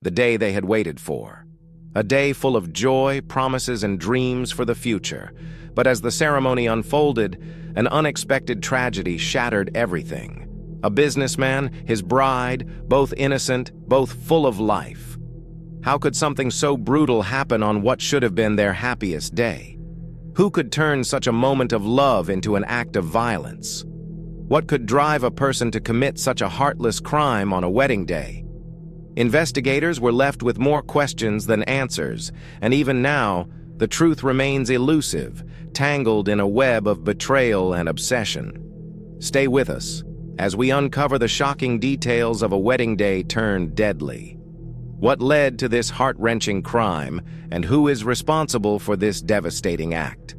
the day they had waited for. A day full of joy, promises, and dreams for the future. But as the ceremony unfolded, an unexpected tragedy shattered everything. A businessman, his bride, both innocent, both full of life. How could something so brutal happen on what should have been their happiest day? Who could turn such a moment of love into an act of violence? What could drive a person to commit such a heartless crime on a wedding day? Investigators were left with more questions than answers, and even now, the truth remains elusive, tangled in a web of betrayal and obsession. Stay with us as we uncover the shocking details of a wedding day turned deadly. What led to this heart-wrenching crime, and who is responsible for this devastating act?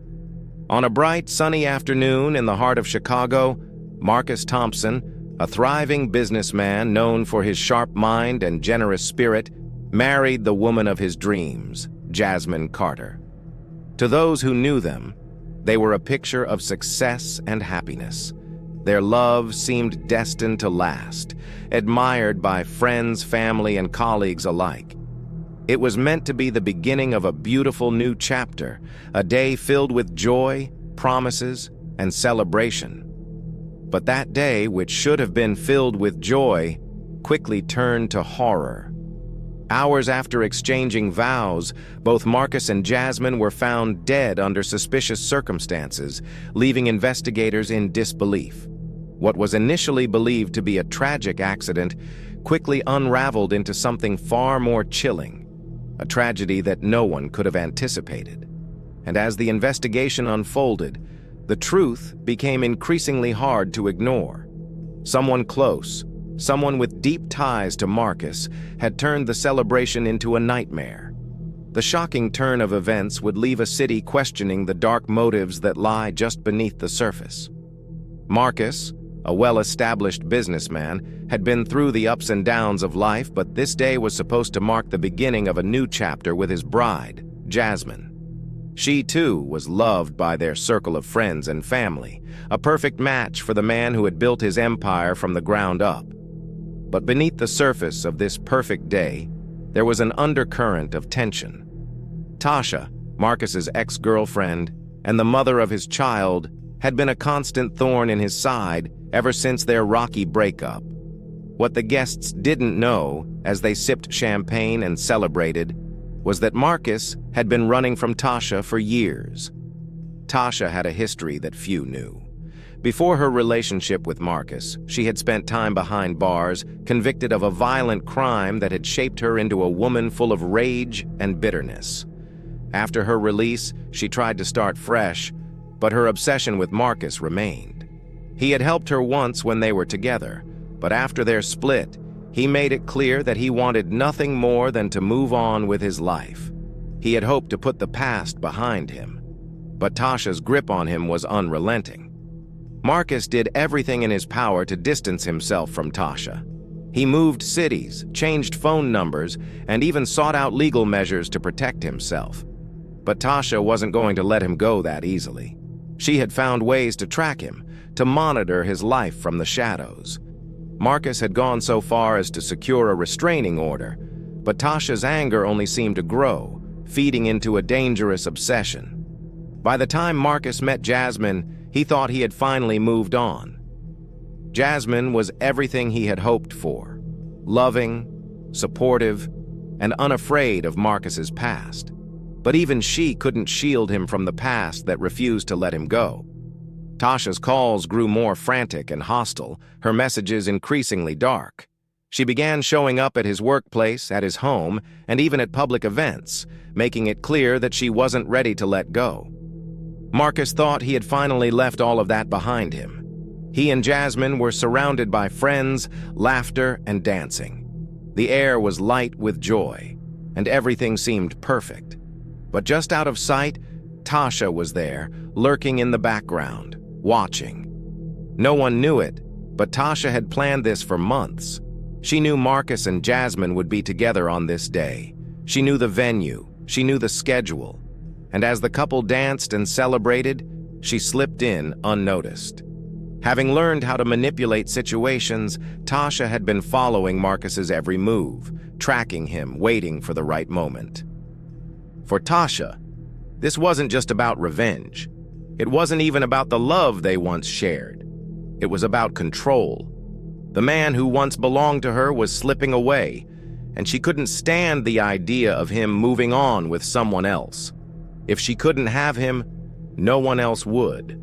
On a bright, sunny afternoon in the heart of Chicago, Marcus Thompson, a thriving businessman known for his sharp mind and generous spirit, married the woman of his dreams, Jasmine Carter. To those who knew them, they were a picture of success and happiness. Their love seemed destined to last, admired by friends, family, and colleagues alike. It was meant to be the beginning of a beautiful new chapter, a day filled with joy, promises, and celebration. But that day, which should have been filled with joy, quickly turned to horror. Hours after exchanging vows, both Marcus and Jasmine were found dead under suspicious circumstances, leaving investigators in disbelief. What was initially believed to be a tragic accident quickly unraveled into something far more chilling, a tragedy that no one could have anticipated. And as the investigation unfolded, the truth became increasingly hard to ignore. Someone close, someone with deep ties to Marcus, had turned the celebration into a nightmare. The shocking turn of events would leave a city questioning the dark motives that lie just beneath the surface. Marcus, a well-established businessman, had been through the ups and downs of life, but this day was supposed to mark the beginning of a new chapter with his bride, Jasmine. She, too, was loved by their circle of friends and family, a perfect match for the man who had built his empire from the ground up. But beneath the surface of this perfect day, there was an undercurrent of tension. Tasha, Marcus's ex-girlfriend, and the mother of his child, had been a constant thorn in his side ever since their rocky breakup. What the guests didn't know, as they sipped champagne and celebrated, was that Marcus had been running from Tasha for years. Tasha had a history that few knew. Before her relationship with Marcus, she had spent time behind bars, convicted of a violent crime that had shaped her into a woman full of rage and bitterness. After her release, she tried to start fresh, but her obsession with Marcus remained. He had helped her once when they were together, but after their split, he made it clear that he wanted nothing more than to move on with his life. He had hoped to put the past behind him, but Tasha's grip on him was unrelenting. Marcus did everything in his power to distance himself from Tasha. He moved cities, changed phone numbers, and even sought out legal measures to protect himself. But Tasha wasn't going to let him go that easily. She had found ways to track him, to monitor his life from the shadows. Marcus had gone so far as to secure a restraining order, but Tasha's anger only seemed to grow, feeding into a dangerous obsession. By the time Marcus met Jasmine, he thought he had finally moved on. Jasmine was everything he had hoped for: loving, supportive, and unafraid of Marcus's past. But even she couldn't shield him from the past that refused to let him go. Tasha's calls grew more frantic and hostile, her messages increasingly dark. She began showing up at his workplace, at his home, and even at public events, making it clear that she wasn't ready to let go. Marcus thought he had finally left all of that behind him. He and Jasmine were surrounded by friends, laughter, and dancing. The air was light with joy, and everything seemed perfect. But just out of sight, Tasha was there, lurking in the background, watching. No one knew it, but Tasha had planned this for months. She knew Marcus and Jasmine would be together on this day. She knew the venue, she knew the schedule. And as the couple danced and celebrated, she slipped in unnoticed. Having learned how to manipulate situations, Tasha had been following Marcus's every move, tracking him, waiting for the right moment. For Tasha, this wasn't just about revenge. It wasn't even about the love they once shared. It was about control. The man who once belonged to her was slipping away, and she couldn't stand the idea of him moving on with someone else. If she couldn't have him, no one else would.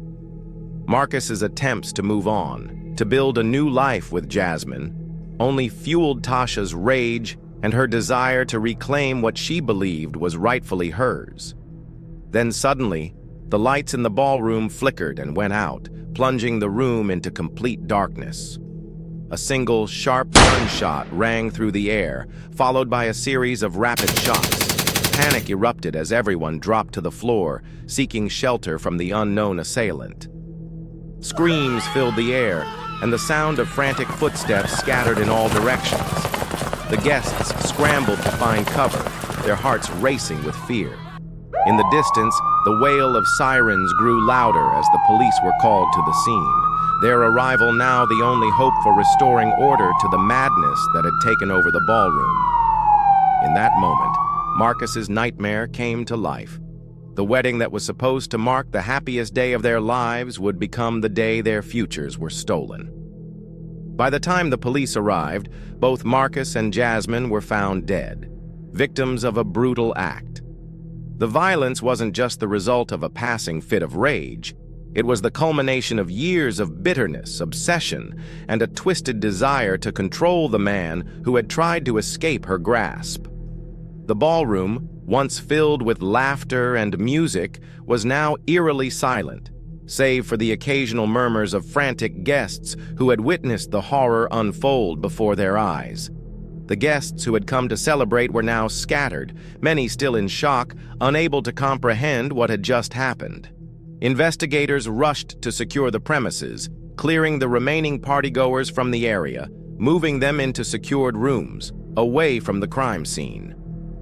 Marcus's attempts to move on, to build a new life with Jasmine, only fueled Tasha's rage and her desire to reclaim what she believed was rightfully hers. Then suddenly, the lights in the ballroom flickered and went out, plunging the room into complete darkness. A single, sharp gunshot rang through the air, followed by a series of rapid shots. Panic erupted as everyone dropped to the floor, seeking shelter from the unknown assailant. Screams filled the air, and the sound of frantic footsteps scattered in all directions. The guests scrambled to find cover, their hearts racing with fear. In the distance, the wail of sirens grew louder as the police were called to the scene, their arrival now the only hope for restoring order to the madness that had taken over the ballroom. In that moment, Marcus's nightmare came to life. The wedding that was supposed to mark the happiest day of their lives would become the day their futures were stolen. By the time the police arrived, both Marcus and Jasmine were found dead, victims of a brutal act. The violence wasn't just the result of a passing fit of rage. It was the culmination of years of bitterness, obsession, and a twisted desire to control the man who had tried to escape her grasp. The ballroom, once filled with laughter and music, was now eerily silent, save for the occasional murmurs of frantic guests who had witnessed the horror unfold before their eyes. The guests who had come to celebrate were now scattered, many still in shock, unable to comprehend what had just happened. Investigators rushed to secure the premises, clearing the remaining partygoers from the area, moving them into secured rooms, away from the crime scene.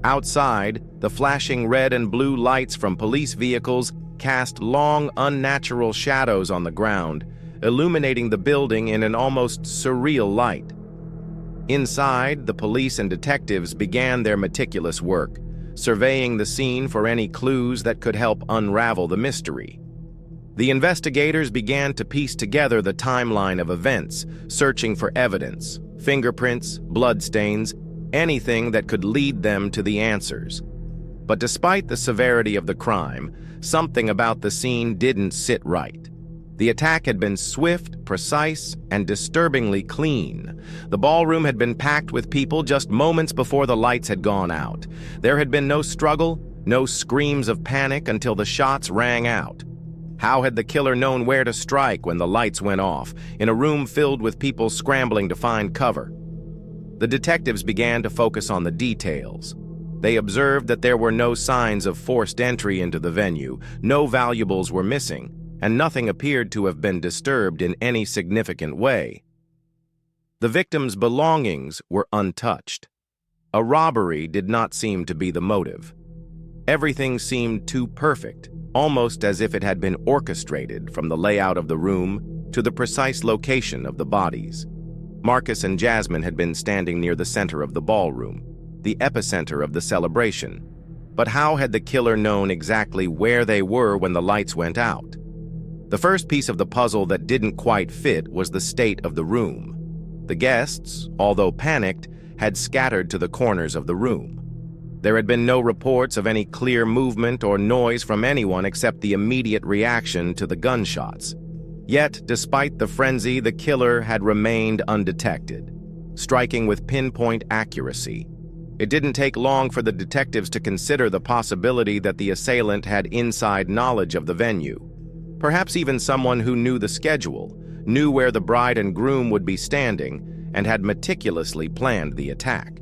Outside, the flashing red and blue lights from police vehicles cast long, unnatural shadows on the ground, illuminating the building in an almost surreal light. Inside, the police and detectives began their meticulous work, surveying the scene for any clues that could help unravel the mystery. The investigators began to piece together the timeline of events, searching for evidence, fingerprints, bloodstains, anything that could lead them to the answers. But despite the severity of the crime, something about the scene didn't sit right. The attack had been swift, precise, and disturbingly clean. The ballroom had been packed with people just moments before the lights had gone out. There had been no struggle, no screams of panic until the shots rang out. How had the killer known where to strike when the lights went off, in a room filled with people scrambling to find cover? The detectives began to focus on the details. They observed that there were no signs of forced entry into the venue, no valuables were missing, and nothing appeared to have been disturbed in any significant way. The victim's belongings were untouched. A robbery did not seem to be the motive. Everything seemed too perfect, almost as if it had been orchestrated, from the layout of the room to the precise location of the bodies. Marcus and Jasmine had been standing near the center of the ballroom, the epicenter of the celebration. But how had the killer known exactly where they were when the lights went out? The first piece of the puzzle that didn't quite fit was the state of the room. The guests, although panicked, had scattered to the corners of the room. There had been no reports of any clear movement or noise from anyone except the immediate reaction to the gunshots. Yet, despite the frenzy, the killer had remained undetected, striking with pinpoint accuracy. It didn't take long for the detectives to consider the possibility that the assailant had inside knowledge of the venue. Perhaps even someone who knew the schedule, knew where the bride and groom would be standing, and had meticulously planned the attack.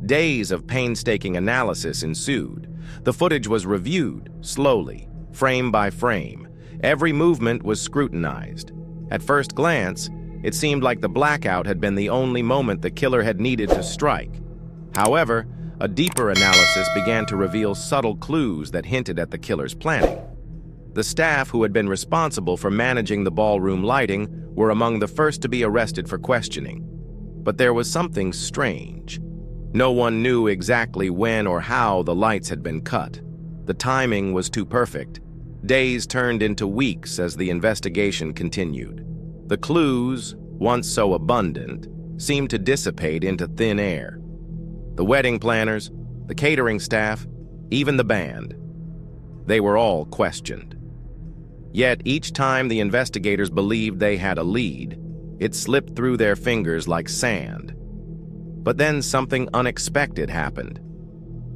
Days of painstaking analysis ensued. The footage was reviewed, slowly, frame by frame. Every movement was scrutinized. At first glance, it seemed like the blackout had been the only moment the killer had needed to strike. However, a deeper analysis began to reveal subtle clues that hinted at the killer's planning. The staff who had been responsible for managing the ballroom lighting were among the first to be arrested for questioning. But there was something strange. No one knew exactly when or how the lights had been cut. The timing was too perfect. Days turned into weeks as the investigation continued. The clues, once so abundant, seemed to dissipate into thin air. The wedding planners, the catering staff, even the band. They were all questioned. Yet each time the investigators believed they had a lead, it slipped through their fingers like sand. But then something unexpected happened.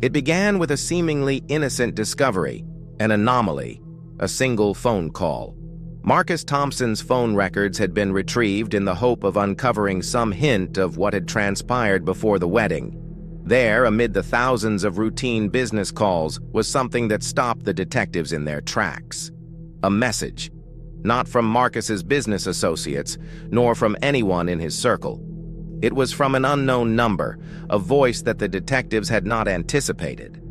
It began with a seemingly innocent discovery, an anomaly, a single phone call. Marcus Thompson's phone records had been retrieved in the hope of uncovering some hint of what had transpired before the wedding. There, amid the thousands of routine business calls, was something that stopped the detectives in their tracks. A message, not from Marcus's business associates, nor from anyone in his circle. It was from an unknown number, a voice that the detectives had not anticipated.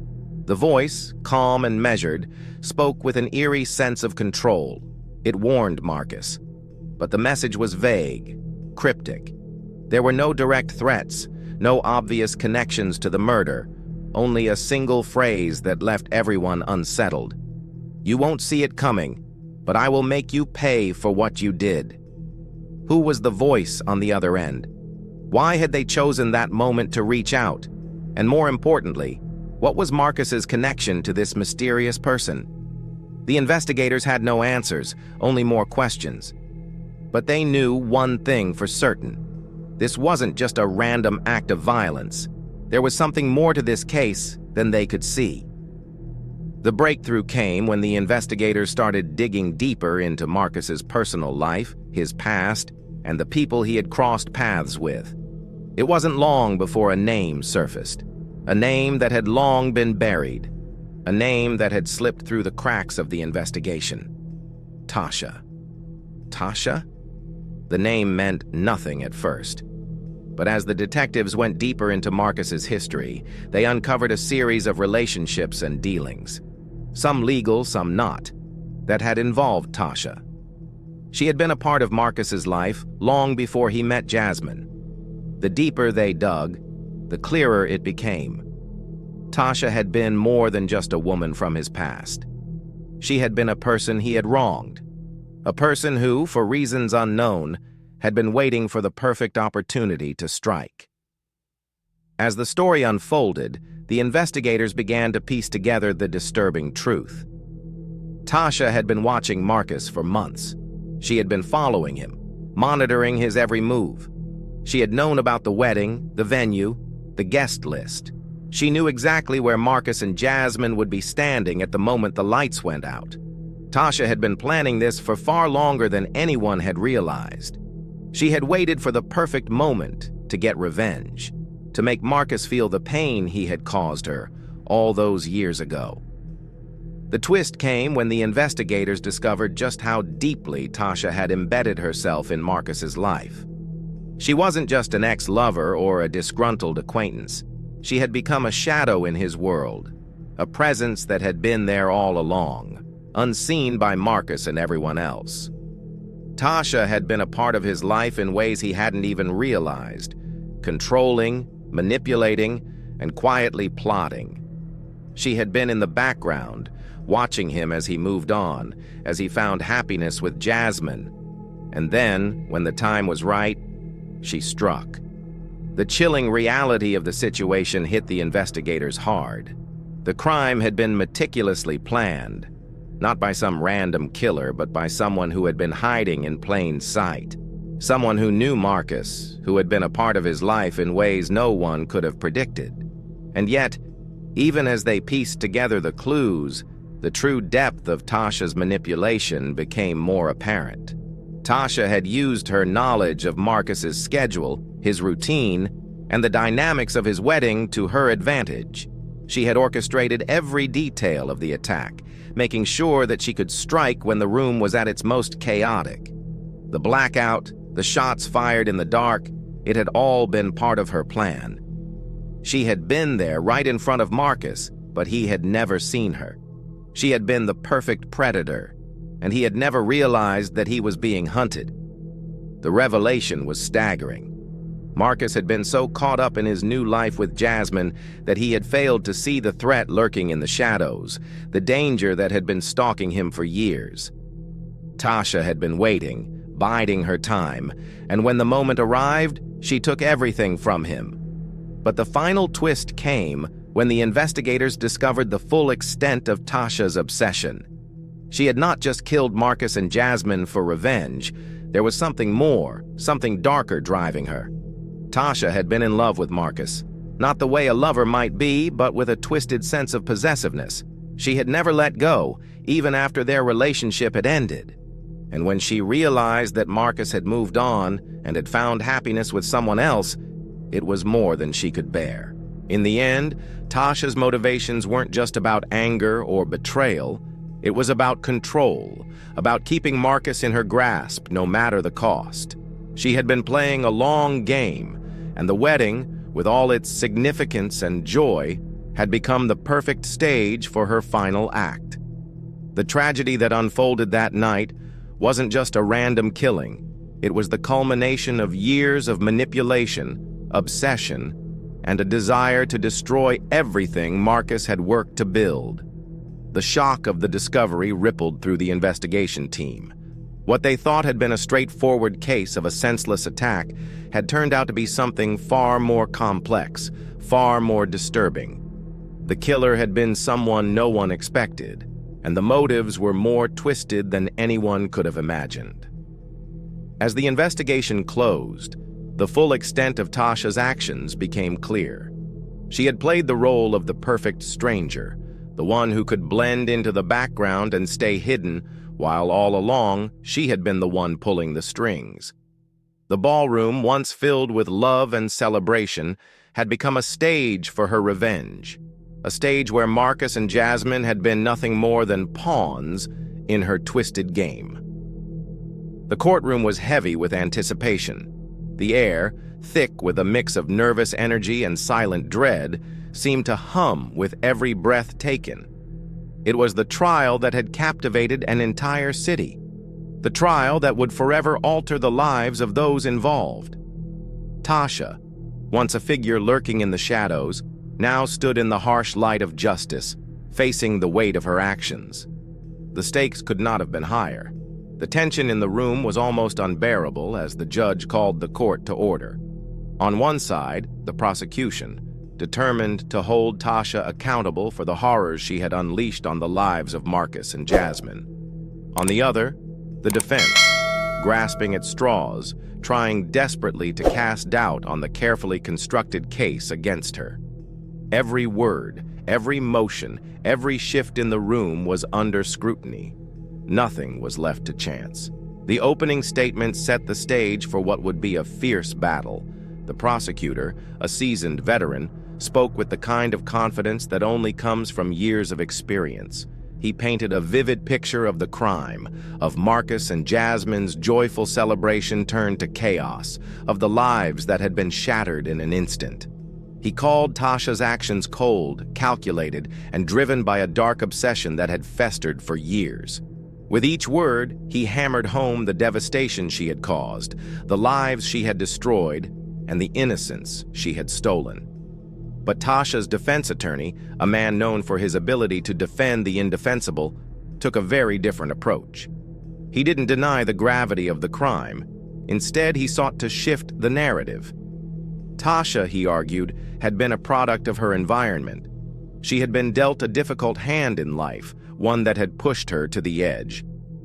The voice, calm and measured, spoke with an eerie sense of control. It warned Marcus. But the message was vague, cryptic. There were no direct threats, no obvious connections to the murder, only a single phrase that left everyone unsettled. "You won't see it coming, but I will make you pay for what you did." Who was the voice on the other end? Why had they chosen that moment to reach out? And more importantly, what was Marcus's connection to this mysterious person? The investigators had no answers, only more questions. But they knew one thing for certain. This wasn't just a random act of violence. There was something more to this case than they could see. The breakthrough came when the investigators started digging deeper into Marcus's personal life, his past, and the people he had crossed paths with. It wasn't long before a name surfaced, a name that had long been buried, a name that had slipped through the cracks of the investigation. Tasha. Tasha? The name meant nothing at first. But as the detectives went deeper into Marcus's history, they uncovered a series of relationships and dealings, some legal, some not, that had involved Tasha. She had been a part of Marcus's life long before he met Jasmine. The deeper they dug, the clearer it became. Tasha had been more than just a woman from his past. She had been a person he had wronged, a person who, for reasons unknown, had been waiting for the perfect opportunity to strike. As the story unfolded, the investigators began to piece together the disturbing truth. Tasha had been watching Marcus for months. She had been following him, monitoring his every move. She had known about the wedding, the venue, the guest list. She knew exactly where Marcus and Jasmine would be standing at the moment the lights went out. Tasha had been planning this for far longer than anyone had realized. She had waited for the perfect moment to get revenge, to make Marcus feel the pain he had caused her all those years ago. The twist came when the investigators discovered just how deeply Tasha had embedded herself in Marcus's life. She wasn't just an ex-lover or a disgruntled acquaintance. She had become a shadow in his world, a presence that had been there all along, unseen by Marcus and everyone else. Tasha had been a part of his life in ways he hadn't even realized, controlling, manipulating, and quietly plotting. She had been in the background, watching him as he moved on, as he found happiness with Jasmine. And then, when the time was right, she struck. The chilling reality of the situation hit the investigators hard. The crime had been meticulously planned, not by some random killer, but by someone who had been hiding in plain sight. Someone who knew Marcus, who had been a part of his life in ways no one could have predicted. And yet, even as they pieced together the clues, the true depth of Tasha's manipulation became more apparent. Tasha had used her knowledge of Marcus's schedule, his routine, and the dynamics of his wedding to her advantage. She had orchestrated every detail of the attack, making sure that she could strike when the room was at its most chaotic. The blackout, the shots fired in the dark, it had all been part of her plan. She had been there right in front of Marcus, but he had never seen her. She had been the perfect predator, and he had never realized that he was being hunted. The revelation was staggering. Marcus had been so caught up in his new life with Jasmine that he had failed to see the threat lurking in the shadows, the danger that had been stalking him for years. Tasha had been waiting, biding her time, and when the moment arrived, she took everything from him. But the final twist came when the investigators discovered the full extent of Tasha's obsession. She had not just killed Marcus and Jasmine for revenge. There was something more, something darker driving her. Tasha had been in love with Marcus, not the way a lover might be, but with a twisted sense of possessiveness. She had never let go, even after their relationship had ended. And when she realized that Marcus had moved on and had found happiness with someone else, it was more than she could bear. In the end, Tasha's motivations weren't just about anger or betrayal. It was about control, about keeping Marcus in her grasp no matter the cost. She had been playing a long game, and the wedding, with all its significance and joy, had become the perfect stage for her final act. The tragedy that unfolded that night wasn't just a random killing. It was the culmination of years of manipulation, obsession, and a desire to destroy everything Marcus had worked to build. The shock of the discovery rippled through the investigation team. What they thought had been a straightforward case of a senseless attack had turned out to be something far more complex, far more disturbing. The killer had been someone no one expected, and the motives were more twisted than anyone could have imagined. As the investigation closed, the full extent of Tasha's actions became clear. She had played the role of the perfect stranger, the one who could blend into the background and stay hidden, while all along she had been the one pulling the strings. The ballroom, once filled with love and celebration, had become a stage for her revenge, a stage where Marcus and Jasmine had been nothing more than pawns in her twisted game. The courtroom was heavy with anticipation. The air, thick with a mix of nervous energy and silent dread, seemed to hum with every breath taken. It was the trial that had captivated an entire city, the trial that would forever alter the lives of those involved. Tasha, once a figure lurking in the shadows, now stood in the harsh light of justice, facing the weight of her actions. The stakes could not have been higher. The tension in the room was almost unbearable as the judge called the court to order. On one side, the prosecution, determined to hold Tasha accountable for the horrors she had unleashed on the lives of Marcus and Jasmine. On the other, the defense, grasping at straws, trying desperately to cast doubt on the carefully constructed case against her. Every word, every motion, every shift in the room was under scrutiny. Nothing was left to chance. The opening statement set the stage for what would be a fierce battle. The prosecutor, a seasoned veteran, spoke with the kind of confidence that only comes from years of experience. He painted a vivid picture of the crime, of Marcus and Jasmine's joyful celebration turned to chaos, of the lives that had been shattered in an instant. He called Tasha's actions cold, calculated, and driven by a dark obsession that had festered for years. With each word, he hammered home the devastation she had caused, the lives she had destroyed, and the innocence she had stolen. But Tasha's defense attorney, a man known for his ability to defend the indefensible, took a very different approach. He didn't deny the gravity of the crime. Instead, he sought to shift the narrative. Tasha, he argued, had been a product of her environment. She had been dealt a difficult hand in life, one that had pushed her to the edge.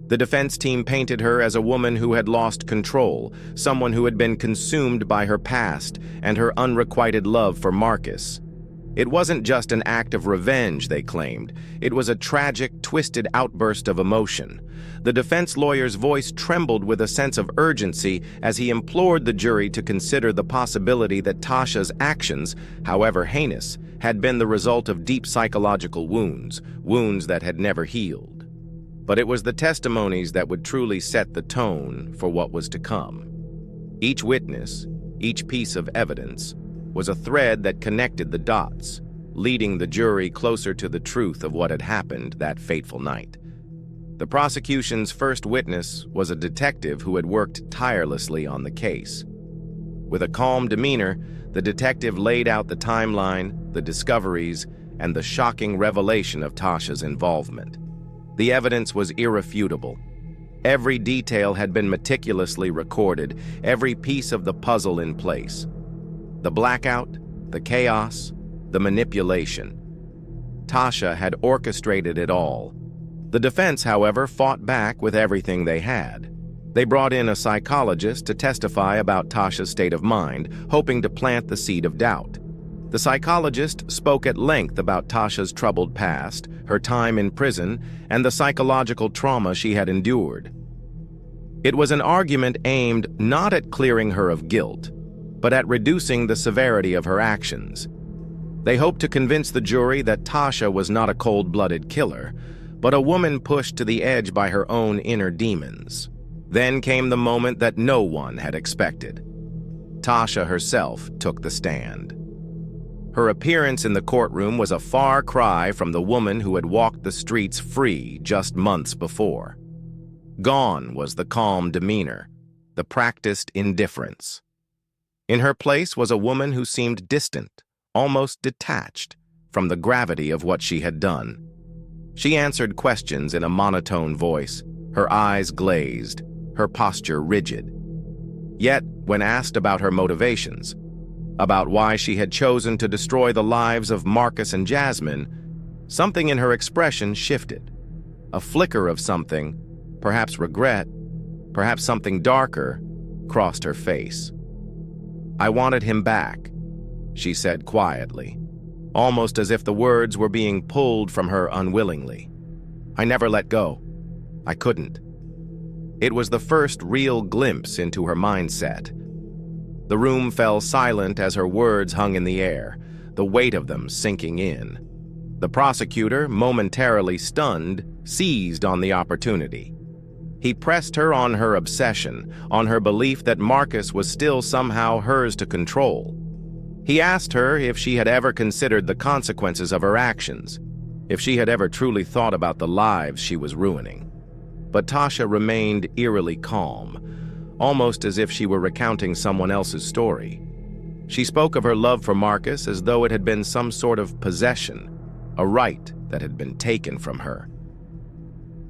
The defense team painted her as a woman who had lost control, someone who had been consumed by her past and her unrequited love for Marcus. It wasn't just an act of revenge, they claimed. It was a tragic, twisted outburst of emotion. The defense lawyer's voice trembled with a sense of urgency as he implored the jury to consider the possibility that Tasha's actions, however heinous, had been the result of deep psychological wounds, wounds that had never healed. But it was the testimonies that would truly set the tone for what was to come. Each witness, each piece of evidence, was a thread that connected the dots, leading the jury closer to the truth of what had happened that fateful night. The prosecution's first witness was a detective who had worked tirelessly on the case. With a calm demeanor, the detective laid out the timeline, the discoveries, and the shocking revelation of Tasha's involvement. The evidence was irrefutable. Every detail had been meticulously recorded, every piece of the puzzle in place. The blackout, the chaos, the manipulation. Tasha had orchestrated it all. The defense, however, fought back with everything they had. They brought in a psychologist to testify about Tasha's state of mind, hoping to plant the seed of doubt. The psychologist spoke at length about Tasha's troubled past, her time in prison, and the psychological trauma she had endured. It was an argument aimed not at clearing her of guilt, but at reducing the severity of her actions. They hoped to convince the jury that Tasha was not a cold-blooded killer, but a woman pushed to the edge by her own inner demons. Then came the moment that no one had expected. Tasha herself took the stand. Her appearance in the courtroom was a far cry from the woman who had walked the streets free just months before. Gone was the calm demeanor, the practiced indifference. In her place was a woman who seemed distant, almost detached from the gravity of what she had done. She answered questions in a monotone voice, her eyes glazed, her posture rigid. Yet, when asked about her motivations, about why she had chosen to destroy the lives of Marcus and Jasmine, something in her expression shifted. A flicker of something, perhaps regret, perhaps something darker, crossed her face. "I wanted him back," she said quietly, almost as if the words were being pulled from her unwillingly. "I never let go. I couldn't." It was the first real glimpse into her mindset. The room fell silent as her words hung in the air, the weight of them sinking in. The prosecutor, momentarily stunned, seized on the opportunity. He pressed her on her obsession, on her belief that Marcus was still somehow hers to control. He asked her if she had ever considered the consequences of her actions, if she had ever truly thought about the lives she was ruining. But Tasha remained eerily calm, almost as if she were recounting someone else's story. She spoke of her love for Marcus as though it had been some sort of possession, a right that had been taken from her.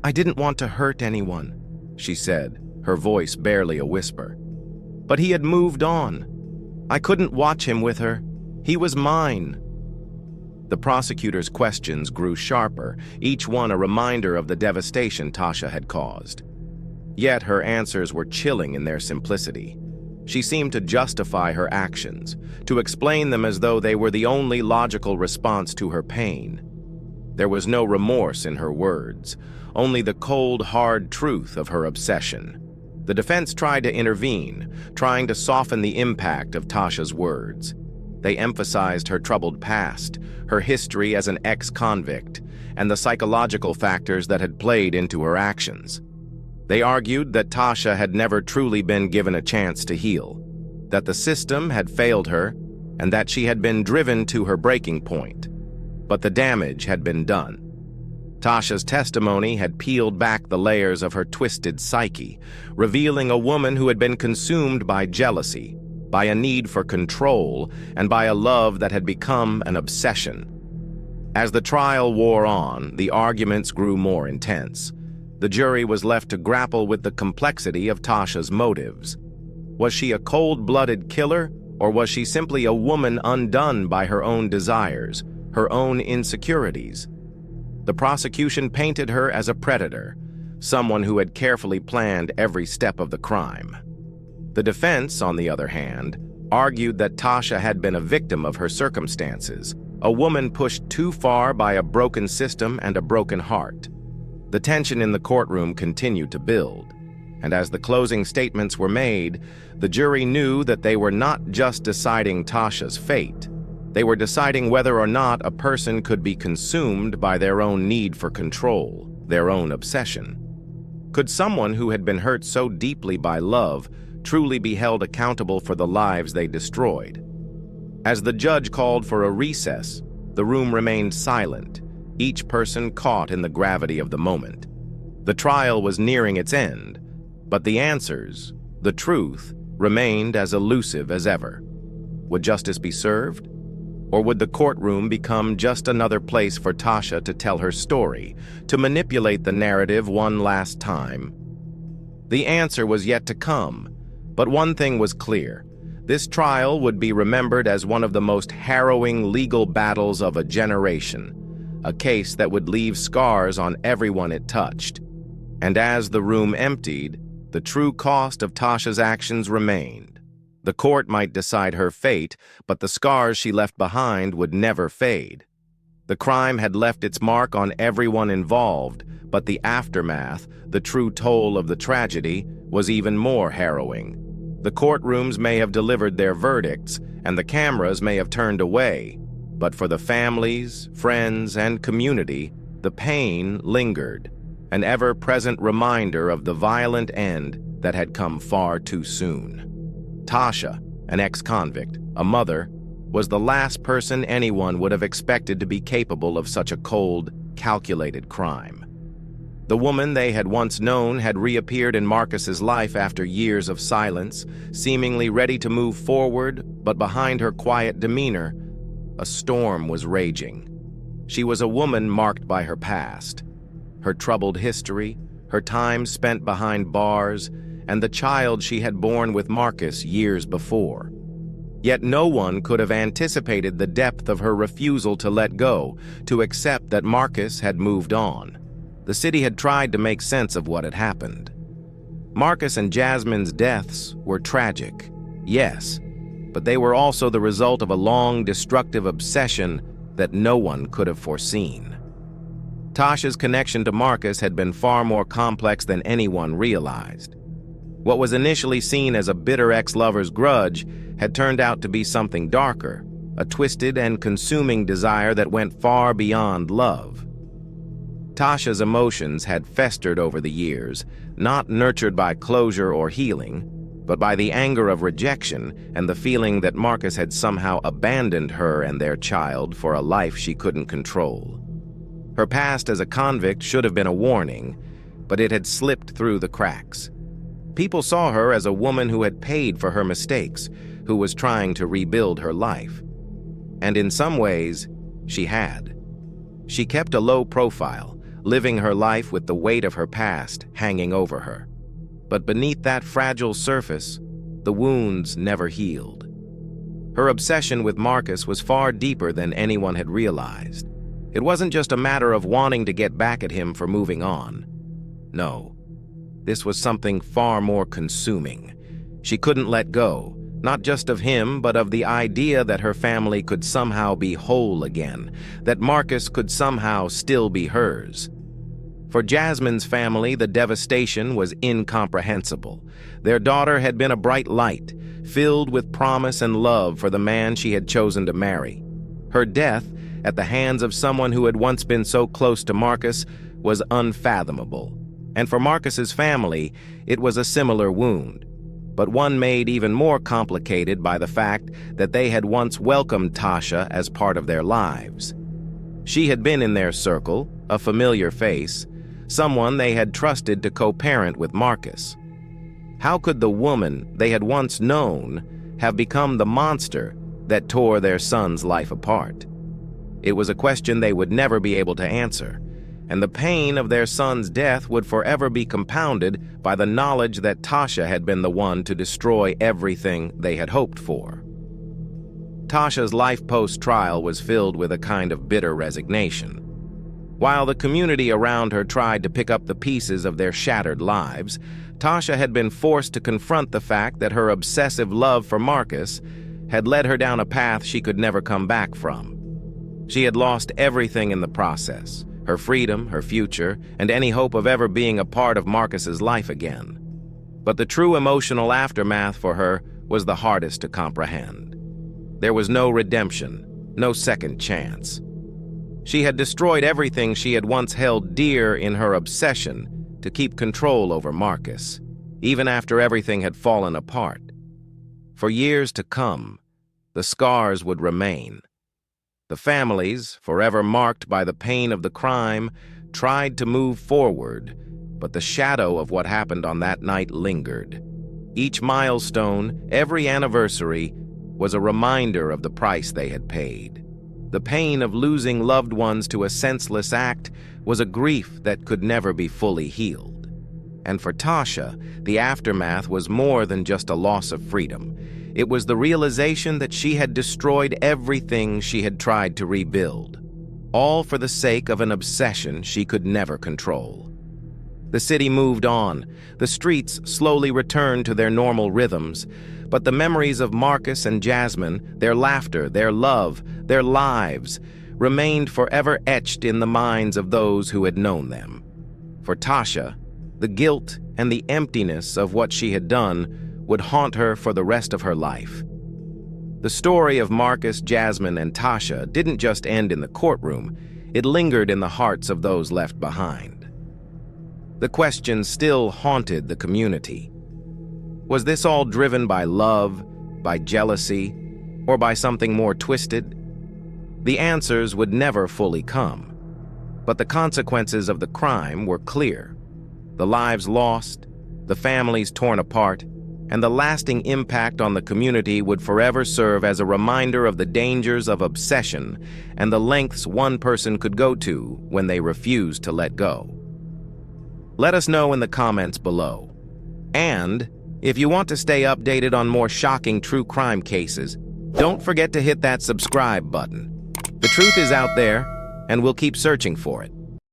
"I didn't want to hurt anyone," she said, her voice barely a whisper. "But he had moved on. I couldn't watch him with her. He was mine." The prosecutor's questions grew sharper, each one a reminder of the devastation Tasha had caused. Yet her answers were chilling in their simplicity. She seemed to justify her actions, to explain them as though they were the only logical response to her pain. There was no remorse in her words, only the cold, hard truth of her obsession. The defense tried to intervene, trying to soften the impact of Tasha's words. They emphasized her troubled past, her history as an ex-convict, and the psychological factors that had played into her actions. They argued that Tasha had never truly been given a chance to heal, that the system had failed her, and that she had been driven to her breaking point. But the damage had been done. Tasha's testimony had peeled back the layers of her twisted psyche, revealing a woman who had been consumed by jealousy, by a need for control, and by a love that had become an obsession. As the trial wore on, the arguments grew more intense. The jury was left to grapple with the complexity of Tasha's motives. Was she a cold-blooded killer, or was she simply a woman undone by her own desires, her own insecurities? The prosecution painted her as a predator, someone who had carefully planned every step of the crime. The defense, on the other hand, argued that Tasha had been a victim of her circumstances, a woman pushed too far by a broken system and a broken heart. The tension in the courtroom continued to build, and as the closing statements were made, the jury knew that they were not just deciding Tasha's fate. They were deciding whether or not a person could be consumed by their own need for control, their own obsession. Could someone who had been hurt so deeply by love truly be held accountable for the lives they destroyed? As the judge called for a recess, the room remained silent, each person caught in the gravity of the moment. The trial was nearing its end, but the answers, the truth, remained as elusive as ever. Would justice be served? Or would the courtroom become just another place for Tasha to tell her story, to manipulate the narrative one last time? The answer was yet to come, but one thing was clear. This trial would be remembered as one of the most harrowing legal battles of a generation, a case that would leave scars on everyone it touched. And as the room emptied, the true cost of Tasha's actions remained. The court might decide her fate, but the scars she left behind would never fade. The crime had left its mark on everyone involved, but the aftermath, the true toll of the tragedy, was even more harrowing. The courtrooms may have delivered their verdicts, and the cameras may have turned away, but for the families, friends, and community, the pain lingered, an ever-present reminder of the violent end that had come far too soon. Tasha, an ex-convict, a mother, was the last person anyone would have expected to be capable of such a cold, calculated crime. The woman they had once known had reappeared in Marcus's life after years of silence, seemingly ready to move forward, but behind her quiet demeanor, a storm was raging. She was a woman marked by her past, her troubled history, her time spent behind bars, and the child she had borne with Marcus years before. Yet no one could have anticipated the depth of her refusal to let go, to accept that Marcus had moved on. The city had tried to make sense of what had happened. Marcus and Jasmine's deaths were tragic, yes, but they were also the result of a long, destructive obsession that no one could have foreseen. Tasha's connection to Marcus had been far more complex than anyone realized. What was initially seen as a bitter ex-lover's grudge had turned out to be something darker, a twisted and consuming desire that went far beyond love. Tasha's emotions had festered over the years, not nurtured by closure or healing, but by the anger of rejection and the feeling that Marcus had somehow abandoned her and their child for a life she couldn't control. Her past as a convict should have been a warning, but it had slipped through the cracks. People saw her as a woman who had paid for her mistakes, who was trying to rebuild her life. And in some ways, she had. She kept a low profile, living her life with the weight of her past hanging over her. But beneath that fragile surface, the wounds never healed. Her obsession with Marcus was far deeper than anyone had realized. It wasn't just a matter of wanting to get back at him for moving on. No, this was something far more consuming. She couldn't let go, not just of him, but of the idea that her family could somehow be whole again, that Marcus could somehow still be hers. For Jasmine's family, the devastation was incomprehensible. Their daughter had been a bright light, filled with promise and love for the man she had chosen to marry. Her death, at the hands of someone who had once been so close to Marcus, was unfathomable. And for Marcus's family, it was a similar wound, but one made even more complicated by the fact that they had once welcomed Tasha as part of their lives. She had been in their circle, a familiar face, someone they had trusted to co-parent with Marcus. How could the woman they had once known have become the monster that tore their son's life apart? It was a question they would never be able to answer, and the pain of their son's death would forever be compounded by the knowledge that Tasha had been the one to destroy everything they had hoped for. Tasha's life post-trial was filled with a kind of bitter resignation. While the community around her tried to pick up the pieces of their shattered lives, Tasha had been forced to confront the fact that her obsessive love for Marcus had led her down a path she could never come back from. She had lost everything in the process, her freedom, her future, and any hope of ever being a part of Marcus's life again. But the true emotional aftermath for her was the hardest to comprehend. There was no redemption, no second chance. She had destroyed everything she had once held dear in her obsession to keep control over Marcus, even after everything had fallen apart. For years to come, the scars would remain. The families, forever marked by the pain of the crime, tried to move forward, but the shadow of what happened on that night lingered. Each milestone, every anniversary, was a reminder of the price they had paid. The pain of losing loved ones to a senseless act was a grief that could never be fully healed. And for Tasha, the aftermath was more than just a loss of freedom. It was the realization that she had destroyed everything she had tried to rebuild, all for the sake of an obsession she could never control. The city moved on. The streets slowly returned to their normal rhythms, but the memories of Marcus and Jasmine, their laughter, their love, their lives, remained forever etched in the minds of those who had known them. For Tasha, the guilt and the emptiness of what she had done would haunt her for the rest of her life. The story of Marcus, Jasmine, and Tasha didn't just end in the courtroom, it lingered in the hearts of those left behind. The question still haunted the community. Was this all driven by love, by jealousy, or by something more twisted? The answers would never fully come, but the consequences of the crime were clear. The lives lost, the families torn apart, and the lasting impact on the community would forever serve as a reminder of the dangers of obsession and the lengths one person could go to when they refused to let go. Let us know in the comments below. And if you want to stay updated on more shocking true crime cases, don't forget to hit that subscribe button. The truth is out there, and we'll keep searching for it.